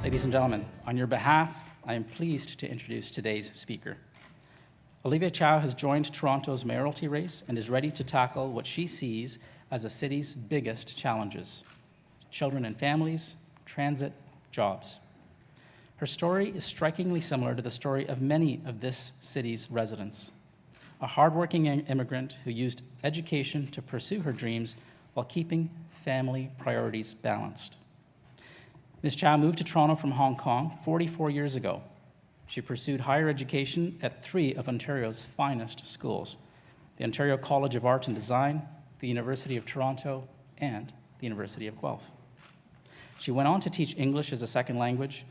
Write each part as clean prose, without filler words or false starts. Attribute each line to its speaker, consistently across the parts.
Speaker 1: Ladies and gentlemen, on your behalf, I am pleased to introduce today's speaker. Olivia Chow has joined Toronto's mayoralty race and is ready to tackle what she sees as the city's biggest challenges: children and families, transit, jobs. Her story is strikingly similar to the story of many of this city's residents. A hardworking immigrant who used education to pursue her dreams while keeping family priorities balanced. Ms. Chow moved to Toronto from Hong Kong 44 years ago. She pursued higher education at 3 of Ontario's finest schools: the Ontario College of Art and Design, the University of Toronto, and the University of Guelph. She went on to teach English as a second language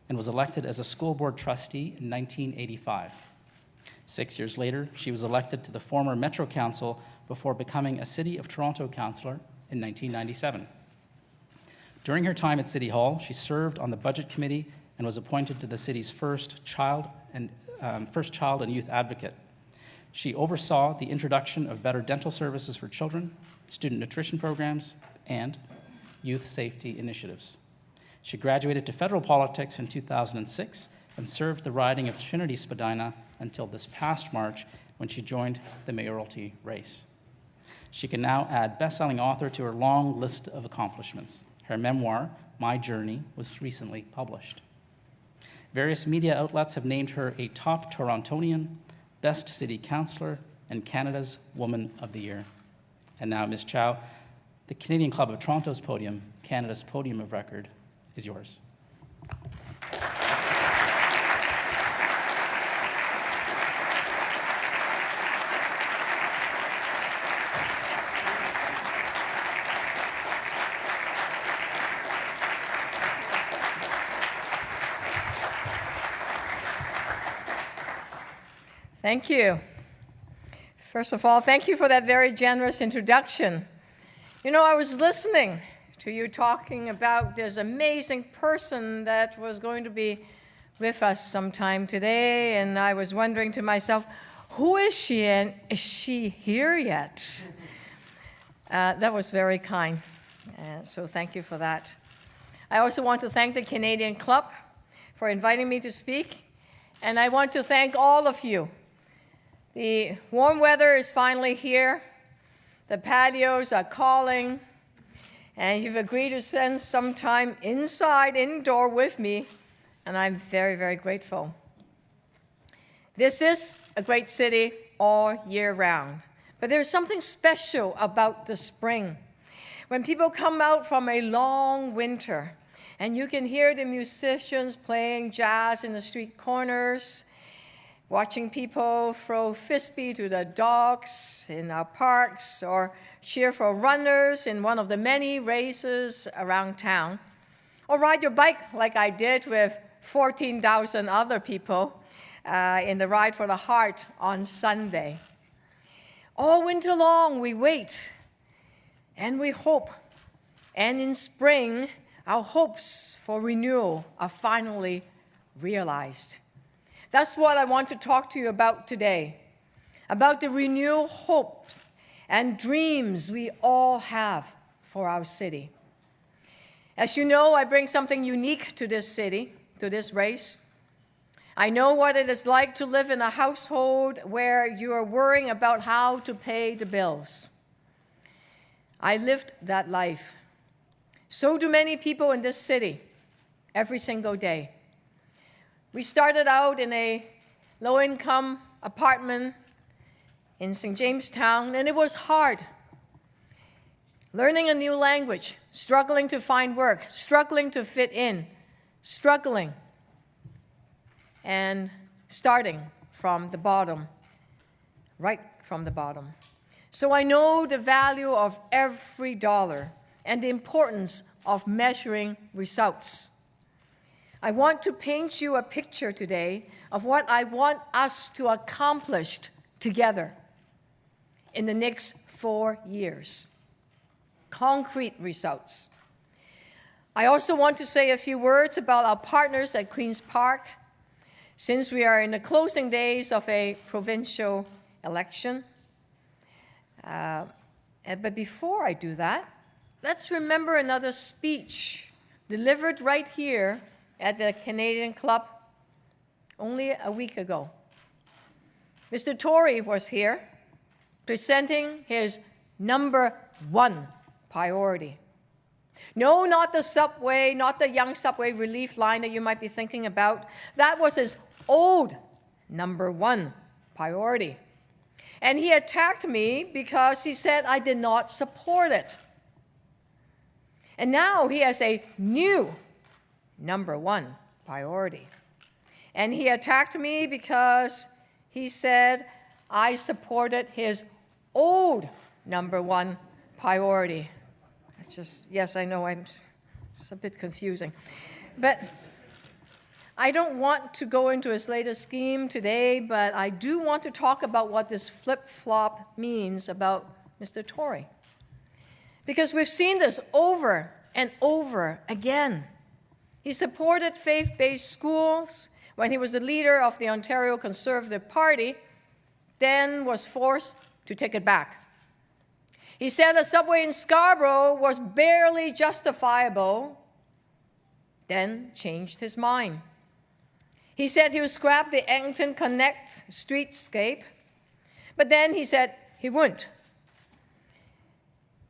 Speaker 1: and was elected as a school board trustee in 1985. 6 years later, she was elected to the former Metro Council before becoming a City of Toronto councillor in 1997. During her time at City Hall, she served on the Budget Committee and was appointed to the city's first child and youth advocate. She oversaw the introduction of better dental services for children, student nutrition programs, and youth safety initiatives. She graduated to federal politics in 2006 and served the riding of Trinity-Spadina until this past March, when she joined the mayoralty race. She can now add best-selling author to her long list of accomplishments. Her memoir, My Journey, was recently published. Various media outlets have named her a top Torontonian, best city councillor, and Canada's Woman of the Year. And now, Ms. Chow, the Canadian Club of Toronto's podium, Canada's podium of record, is yours.
Speaker 2: Thank you. First of all, thank you for that very generous introduction. You know, I was listening to you talking about this amazing person that was going to be with us sometime today, and I was wondering to myself, who is she, and is she here yet? That was very kind, so thank you for that. I also want to thank the Canadian Club for inviting me to speak, and I want to thank all of you. The warm weather is finally here. The patios are calling, and you've agreed to spend some time indoor with me, and I'm very, very grateful. This is a great city all year round, but there's something special about the spring. When people come out from a long winter, and you can hear the musicians playing jazz in the street corners, watching people throw frisbee to the dogs in our parks, or cheer for runners in one of the many races around town, or ride your bike like I did with 14,000 other people in the Ride for the Heart on Sunday. All winter long, we wait and we hope, and in spring, our hopes for renewal are finally realized. That's what I want to talk to you about today, about the renewal hopes and dreams we all have for our city. As you know, I bring something unique to this city, to this race. I know what it is like to live in a household where you are worrying about how to pay the bills. I lived that life. So do many people in this city every single day. We started out in a low-income apartment in St. James Town, and it was hard. Learning a new language, struggling to find work, struggling to fit in, struggling, and starting from the bottom, right from the bottom. So I know the value of every dollar and the importance of measuring results. I want to paint you a picture today of what I want us to accomplish together in the next 4 years. Concrete results. I also want to say a few words about our partners at Queen's Park, since we are in the closing days of a provincial election. But before I do that, let's remember another speech delivered right here at the Canadian Club only a week ago. Mr. Tory was here presenting his number one priority. No, not the subway, not the young subway relief line that you might be thinking about. That was his old number one priority. And he attacked me because he said I did not support it. And now he has a new number one priority. And he attacked me because he said I supported his old number one priority. It's just, yes, I know, it's a bit confusing. But I don't want to go into his latest scheme today, but I do want to talk about what this flip-flop means about Mr. Tory. Because we've seen this over and over again. He supported faith-based schools when he was the leader of the Ontario Conservative Party, then was forced to take it back. He said the subway in Scarborough was barely justifiable, then changed his mind. He said he would scrap the Eglinton Connect streetscape, but then he said he wouldn't.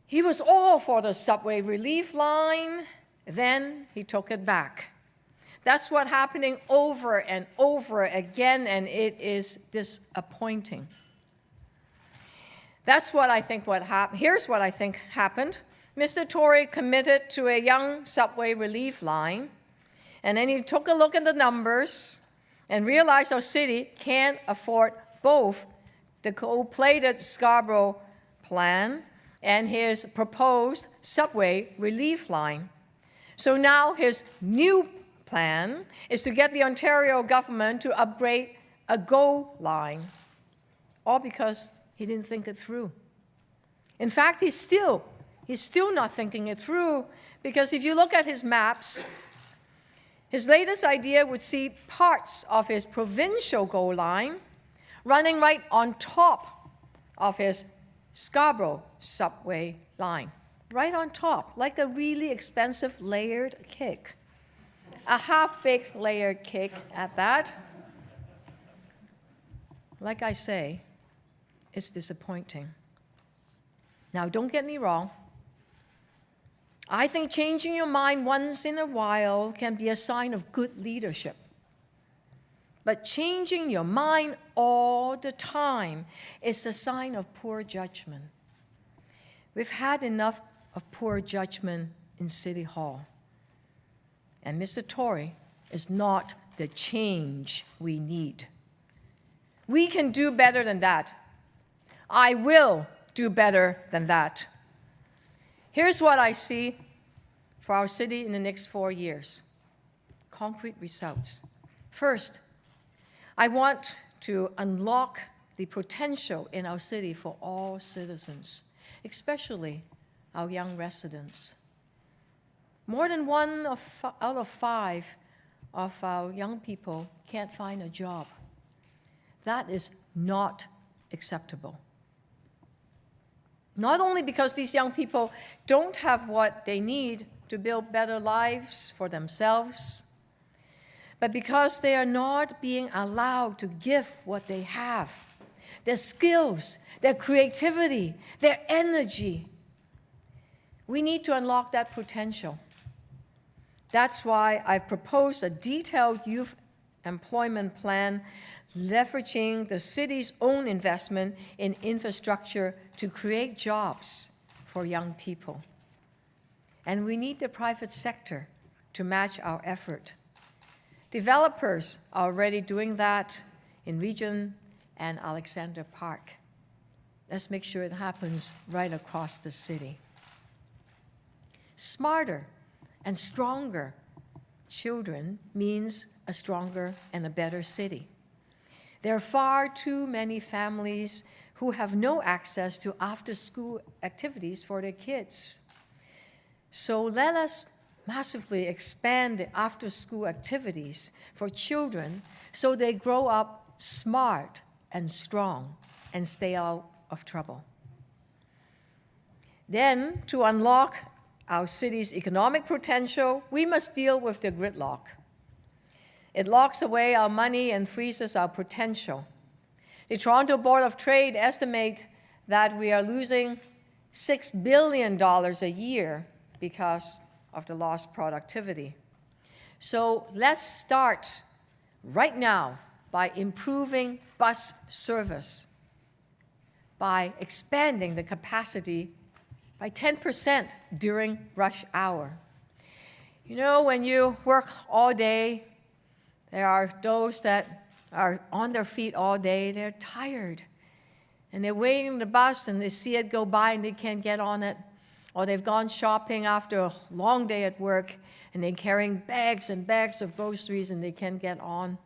Speaker 2: He was all for the subway relief line, then he took it back. That's what's happening over and over again, and it is disappointing. That's what I think happened. Here's what I think happened. Mr. Tory committed to a young subway relief line, and then he took a look at the numbers and realized our city can't afford both the gold-plated Scarborough plan and his proposed subway relief line. So now his new plan is to get the Ontario government to upgrade a GO line, all because he didn't think it through. In fact, he's still not thinking it through, because if you look at his maps, his latest idea would see parts of his provincial GO line running right on top of his Scarborough subway line, right on top, like a really expensive layered cake. A half-baked layered cake at that. Like I say, it's disappointing. Now, don't get me wrong. I think changing your mind once in a while can be a sign of good leadership. But changing your mind all the time is a sign of poor judgment. We've had enough of poor judgment in City Hall. And Mr. Tory is not the change we need. We can do better than that. I will do better than that. Here's what I see for our city in the next 4 years. Concrete results. First, I want to unlock the potential in our city for all citizens, especially our young residents. More than out of 5 of our young people can't find a job. That is not acceptable. Not only because these young people don't have what they need to build better lives for themselves, but because they are not being allowed to give what they have, their skills, their creativity, their energy. We need to unlock that potential. That's why I've proposed a detailed youth employment plan leveraging the city's own investment in infrastructure to create jobs for young people. And we need the private sector to match our effort. Developers are already doing that in Regent and Alexander Park. Let's make sure it happens right across the city. Smarter and stronger children means a stronger and a better city. There are far too many families who have no access to after-school activities for their kids. So let us massively expand the after-school activities for children so they grow up smart and strong and stay out of trouble. Then, to unlock our city's economic potential, we must deal with the gridlock. It locks away our money and freezes our potential. The Toronto Board of Trade estimates that we are losing $6 billion a year because of the lost productivity. So let's start right now by improving bus service, by expanding the capacity by 10% during rush hour. You know, when you work all day, there are those that are on their feet all day, they're tired. And they're waiting on the bus and they see it go by and they can't get on it. Or they've gone shopping after a long day at work and they're carrying bags and bags of groceries and they can't get on.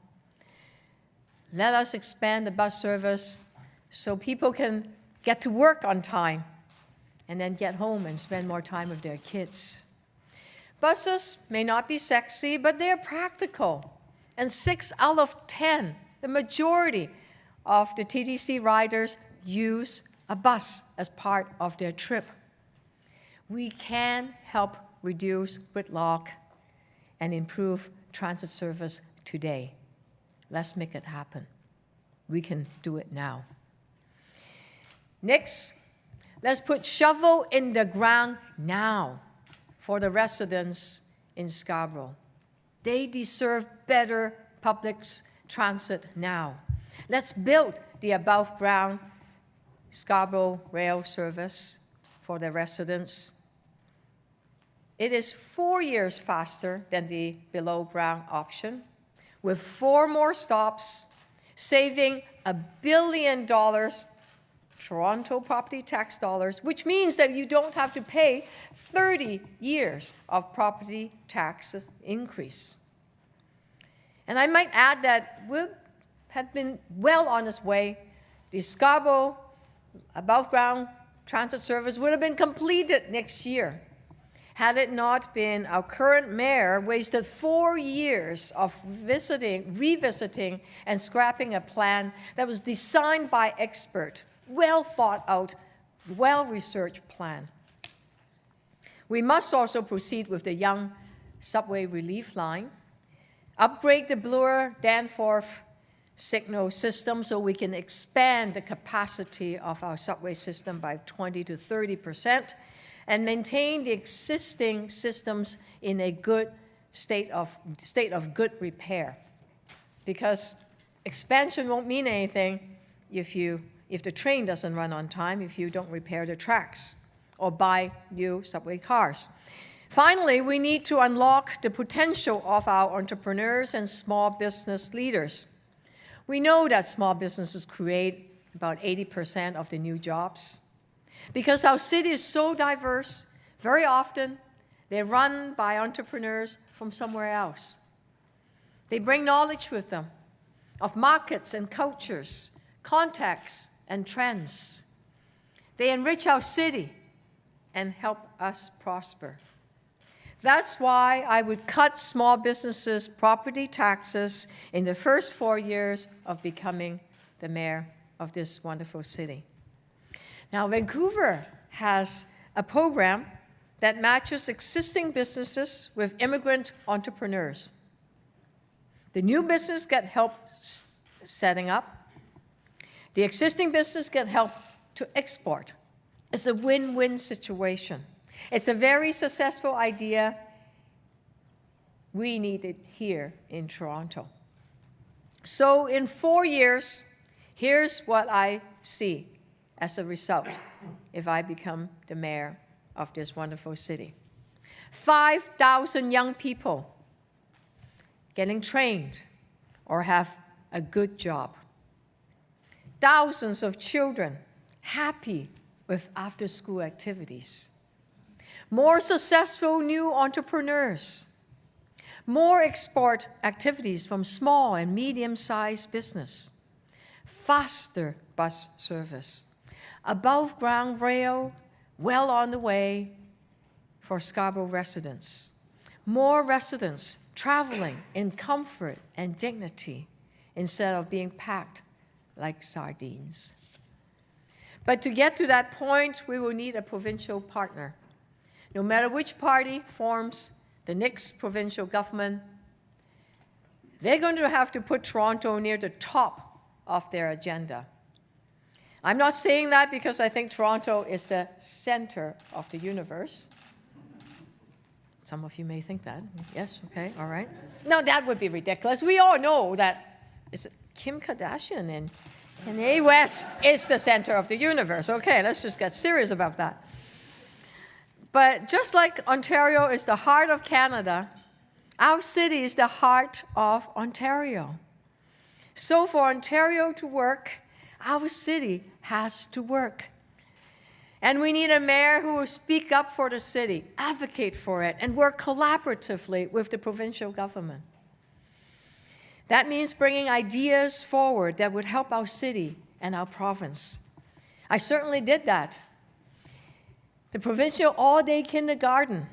Speaker 2: Let us expand the bus service so people can get to work on time and then get home and spend more time with their kids. Buses may not be sexy, but they're practical. And 6 out of 10, the majority of the TTC riders use a bus as part of their trip. We can help reduce gridlock and improve transit service today. Let's make it happen. We can do it now. Next, let's put shovel in the ground now for the residents in Scarborough. They deserve better public transit now. Let's build the above-ground Scarborough rail service for the residents. It is 4 years faster than the below-ground option, with 4 more stops, saving $1 billion Toronto property tax dollars, which means that you don't have to pay 30 years of property taxes increase. And I might add that we have been well on its way. The Scarborough above-ground transit service would have been completed next year had it not been our current mayor wasted 4 years of revisiting, and scrapping a plan that was designed by expert, well thought out, well-researched plan. We must also proceed with the Yonge subway relief line, upgrade the Bloor-Danforth signal system so we can expand the capacity of our subway system by 20 to 30%, and maintain the existing systems in a good state of good repair. Because expansion won't mean anything if the train doesn't run on time, if you don't repair the tracks or buy new subway cars. Finally, we need to unlock the potential of our entrepreneurs and small business leaders. We know that small businesses create about 80% of the new jobs. Because our city is so diverse, very often they're run by entrepreneurs from somewhere else. They bring knowledge with them of markets and cultures, contacts and trends. They enrich our city and help us prosper. That's why I would cut small businesses' property taxes in the first 4 years of becoming the mayor of this wonderful city. Now, Vancouver has a program that matches existing businesses with immigrant entrepreneurs. The new business get help setting up. The existing business get help to export. It's a win-win situation. It's a very successful idea. We need it here in Toronto. So in 4 years, here's what I see as a result if I become the mayor of this wonderful city. 5,000 young people getting trained or have a good job. Thousands of children happy with after-school activities. More successful new entrepreneurs. More export activities from small and medium-sized business. Faster bus service. Above-ground rail, well on the way for Scarborough residents. More residents traveling in comfort and dignity instead of being packed like sardines. But to get to that point, we will need a provincial partner. No matter which party forms the next provincial government, they're going to have to put Toronto near the top of their agenda. I'm not saying that because I think Toronto is the center of the universe. Some of you may think that. Yes, okay, all right. No, that would be ridiculous. We all know that it's Kim Kardashian and Kanye West is the center of the universe. Okay, let's just get serious about that. But just like Ontario is the heart of Canada, our city is the heart of Ontario. So for Ontario to work, our city has to work. And we need a mayor who will speak up for the city, advocate for it, and work collaboratively with the provincial government. That means bringing ideas forward that would help our city and our province. I certainly did that. The provincial all-day kindergarten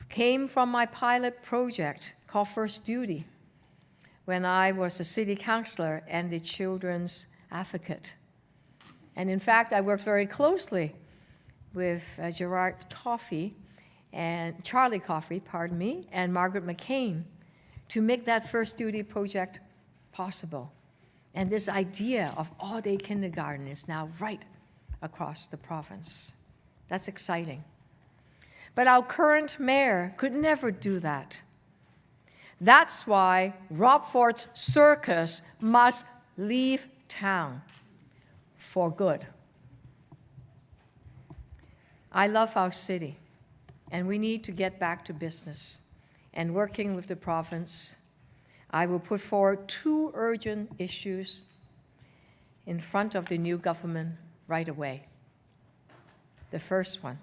Speaker 2: came from my pilot project called First Duty when I was a city councillor and the children's advocate. And in fact, I worked very closely with Charlie Coffey, and Margaret McCain to make that First Duty project possible. And this idea of all-day kindergarten is now right across the province. That's exciting. But our current mayor could never do that. That's why Rob Ford's circus must leave town for good. I love our city, and we need to get back to business. And working with the province, I will put forward 2 urgent issues in front of the new government right away. The first one,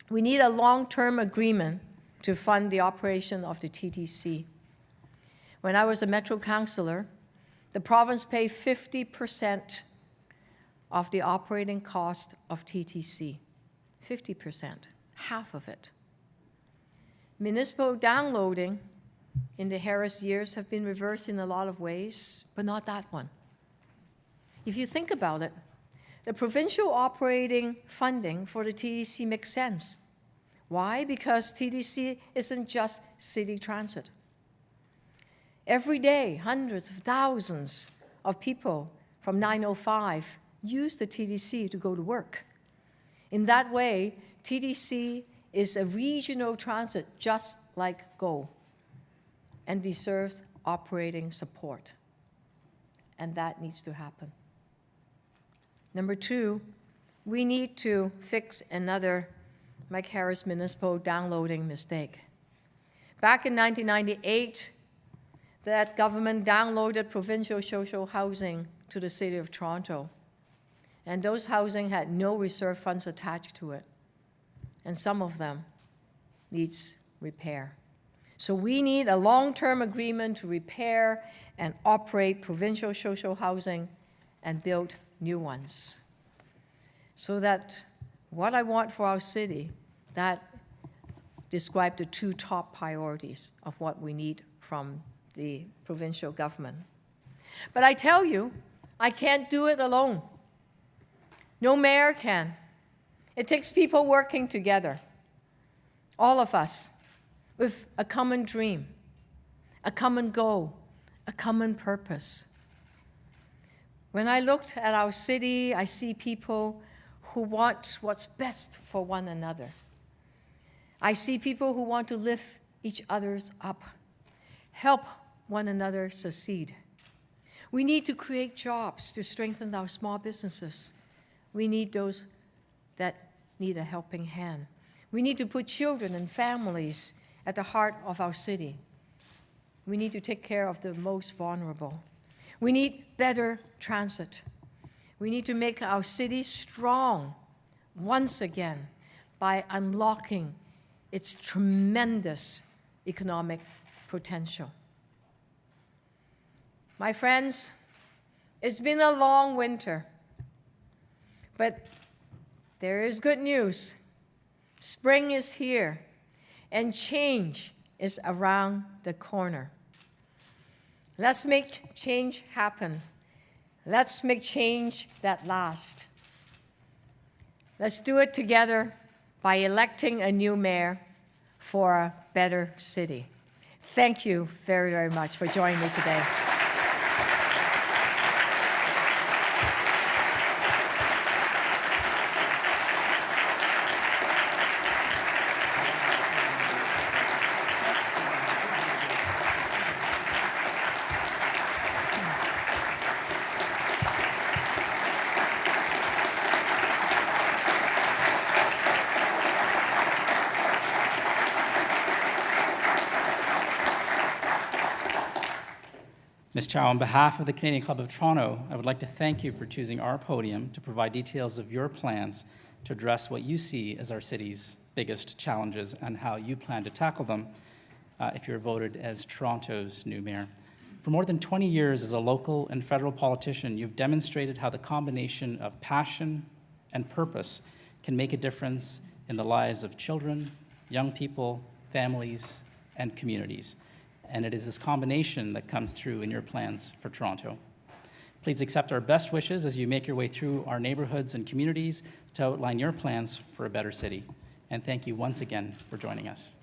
Speaker 2: we need a long-term agreement to fund the operation of the TTC. When I was a Metro councillor, the province paid 50% of the operating cost of TTC. 50%, half of it. Municipal downloading in the Harris years have been reversed in a lot of ways, but not that one. If you think about it, the provincial operating funding for the TTC makes sense. Why? Because TTC isn't just city transit. Every day, hundreds of thousands of people from 905 use the TTC to go to work. In that way, TTC is a regional transit just like GO and deserves operating support. And that needs to happen. Number 2, we need to fix another Mike Harris municipal downloading mistake. Back in 1998, that government downloaded provincial social housing to the City of Toronto. And those housing had no reserve funds attached to it. And some of them needs repair. So we need a long-term agreement to repair and operate provincial social housing and build new ones. So that what I want for our city, that describe the 2 top priorities of what we need from the provincial government. But I tell you, I can't do it alone. No mayor can. It takes people working together, all of us, with a common dream, a common goal, a common purpose. When I looked at our city, I see people who want what's best for one another. I see people who want to lift each other's up, help one another succeed. We need to create jobs to strengthen our small businesses. We need those that need a helping hand. We need to put children and families at the heart of our city. We need to take care of the most vulnerable. We need better transit. We need to make our city strong once again by unlocking its tremendous economic potential. My friends, it's been a long winter, but there is good news. Spring is here, and change is around the corner. Let's make change happen. Let's make change that lasts. Let's do it together by electing a new mayor, for a better city. Thank you very, very much for joining me today.
Speaker 1: Ms. Chow, on behalf of the Canadian Club of Toronto, I would like to thank you for choosing our podium to provide details of your plans to address what you see as our city's biggest challenges and how you plan to tackle them if you're voted as Toronto's new mayor. For more than 20 years as a local and federal politician, you've demonstrated how the combination of passion and purpose can make a difference in the lives of children, young people, families, and communities. And it is this combination that comes through in your plans for Toronto. Please accept our best wishes as you make your way through our neighborhoods and communities to outline your plans for a better city. And thank you once again for joining us.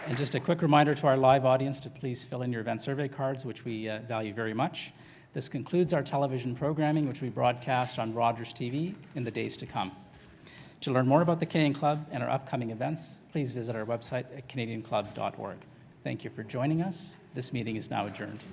Speaker 1: And just a quick reminder to our live audience to please fill in your event survey cards, which we value very much. This concludes our television programming, which we broadcast on Rogers TV in the days to come. To learn more about the Canadian Club and our upcoming events, please visit our website at canadianclub.org. Thank you for joining us. This meeting is now adjourned.